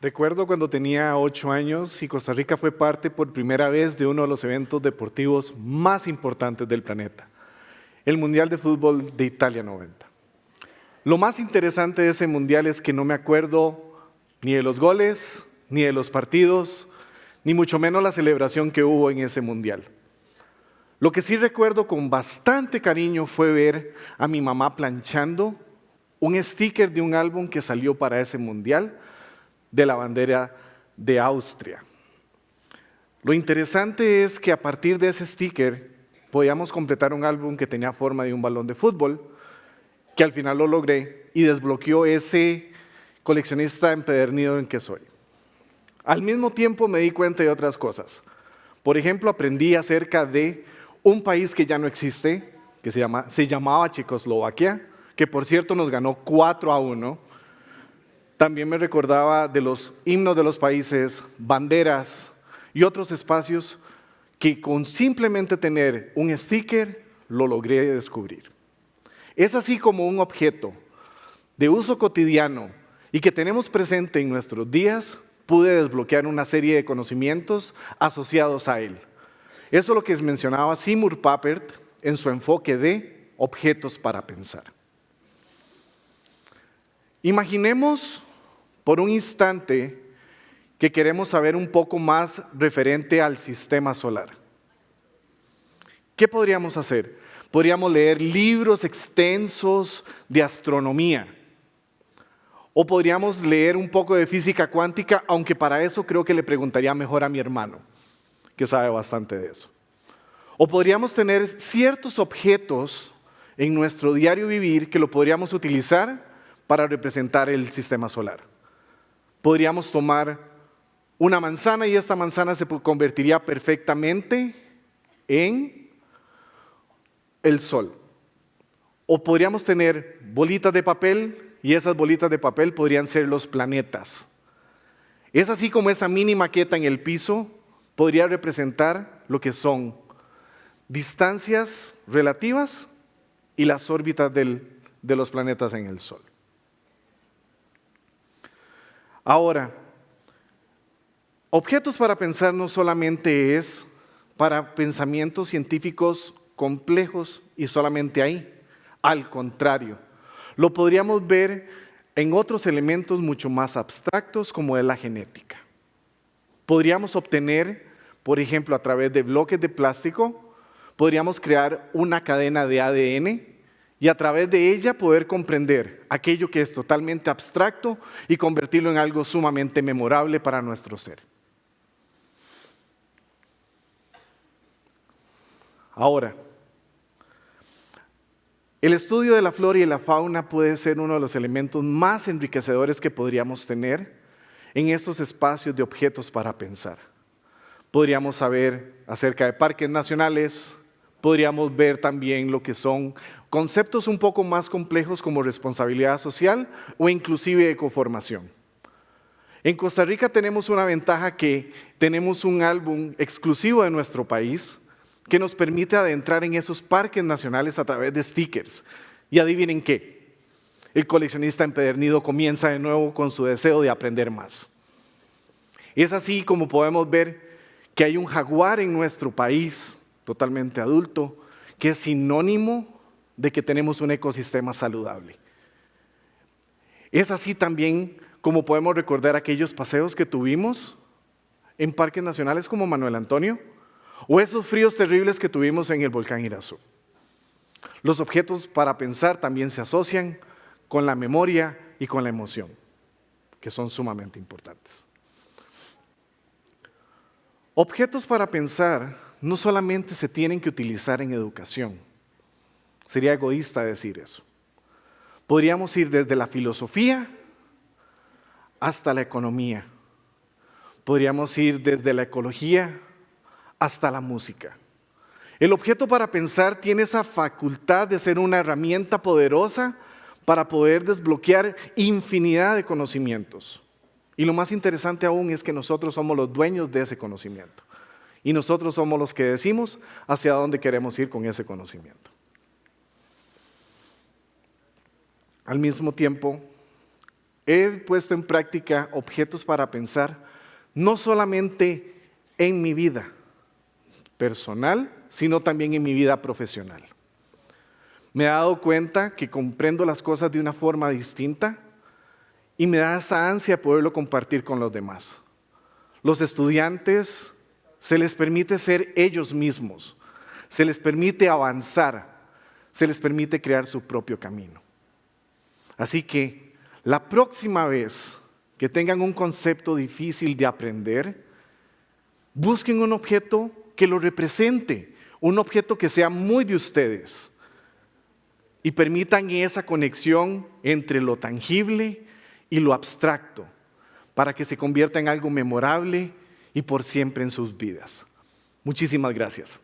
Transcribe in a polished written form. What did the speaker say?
Recuerdo cuando tenía 8 años y Costa Rica fue parte por primera vez de uno de los eventos deportivos más importantes del planeta, el Mundial de Fútbol de Italia 90. Lo más interesante de ese Mundial es que no me acuerdo ni de los goles, ni de los partidos, ni mucho menos la celebración que hubo en ese Mundial. Lo que sí recuerdo con bastante cariño fue ver a mi mamá planchando un sticker de un álbum que salió para ese Mundial de la bandera de Austria. Lo interesante es que a partir de ese sticker podíamos completar un álbum que tenía forma de un balón de fútbol, que al final lo logré y desbloqueó ese coleccionista empedernido en que soy. Al mismo tiempo me di cuenta de otras cosas. Por ejemplo, aprendí acerca de un país que ya no existe, que se llamaba Checoslovaquia, que por cierto nos ganó 4-1. También me recordaba de los himnos de los países, banderas y otros espacios que con simplemente tener un sticker lo logré descubrir. Es así como un objeto de uso cotidiano y que tenemos presente en nuestros días, pude desbloquear una serie de conocimientos asociados a él. Eso es lo que mencionaba Seymour Papert en su enfoque de objetos para pensar. Imaginemos por un instante que queremos saber un poco más referente al sistema solar. ¿Qué podríamos hacer? Podríamos leer libros extensos de astronomía. O podríamos leer un poco de física cuántica, aunque para eso creo que le preguntaría mejor a mi hermano, que sabe bastante de eso. O podríamos tener ciertos objetos en nuestro diario vivir que lo podríamos utilizar para representar el sistema solar. Podríamos tomar una manzana y esta manzana se convertiría perfectamente en el sol. O podríamos tener bolitas de papel y esas bolitas de papel podrían ser los planetas. Es así como esa mini maqueta en el piso podría representar lo que son distancias relativas y las órbitas de los planetas en el Sol. Ahora, objetos para pensar no solamente es para pensamientos científicos complejos y solamente ahí. Al contrario, lo podríamos ver en otros elementos mucho más abstractos como es la genética. Podríamos obtener, por ejemplo, a través de bloques de plástico, podríamos crear una cadena de ADN y a través de ella poder comprender aquello que es totalmente abstracto y convertirlo en algo sumamente memorable para nuestro ser. Ahora, el estudio de la flora y la fauna puede ser uno de los elementos más enriquecedores que podríamos tener en estos espacios de objetos para pensar. Podríamos saber acerca de parques nacionales, podríamos ver también lo que son conceptos un poco más complejos como responsabilidad social o inclusive ecoformación. En Costa Rica tenemos una ventaja que tenemos un álbum exclusivo de nuestro país que nos permite adentrar en esos parques nacionales a través de stickers. Y adivinen qué, el coleccionista empedernido comienza de nuevo con su deseo de aprender más. Es así como podemos ver que hay un jaguar en nuestro país, totalmente adulto, que es sinónimo de que tenemos un ecosistema saludable. Es así también como podemos recordar aquellos paseos que tuvimos en parques nacionales como Manuel Antonio, o esos fríos terribles que tuvimos en el volcán Irazú. Los objetos para pensar también se asocian con la memoria y con la emoción, que son sumamente importantes. Objetos para pensar no solamente se tienen que utilizar en educación, sería egoísta decir eso. Podríamos ir desde la filosofía hasta la economía. Podríamos ir desde la ecología hasta la música. El objeto para pensar tiene esa facultad de ser una herramienta poderosa para poder desbloquear infinidad de conocimientos. Y lo más interesante aún es que nosotros somos los dueños de ese conocimiento. Y nosotros somos los que decimos hacia dónde queremos ir con ese conocimiento. Al mismo tiempo, he puesto en práctica objetos para pensar, no solamente en mi vida personal, sino también en mi vida profesional. Me he dado cuenta que comprendo las cosas de una forma distinta y me da esa ansia de poderlo compartir con los demás. Los estudiantes se les permite ser ellos mismos, se les permite avanzar, se les permite crear su propio camino. Así que la próxima vez que tengan un concepto difícil de aprender, busquen un objeto que lo represente, un objeto que sea muy de ustedes y permitan esa conexión entre lo tangible y lo abstracto para que se convierta en algo memorable y por siempre en sus vidas. Muchísimas gracias.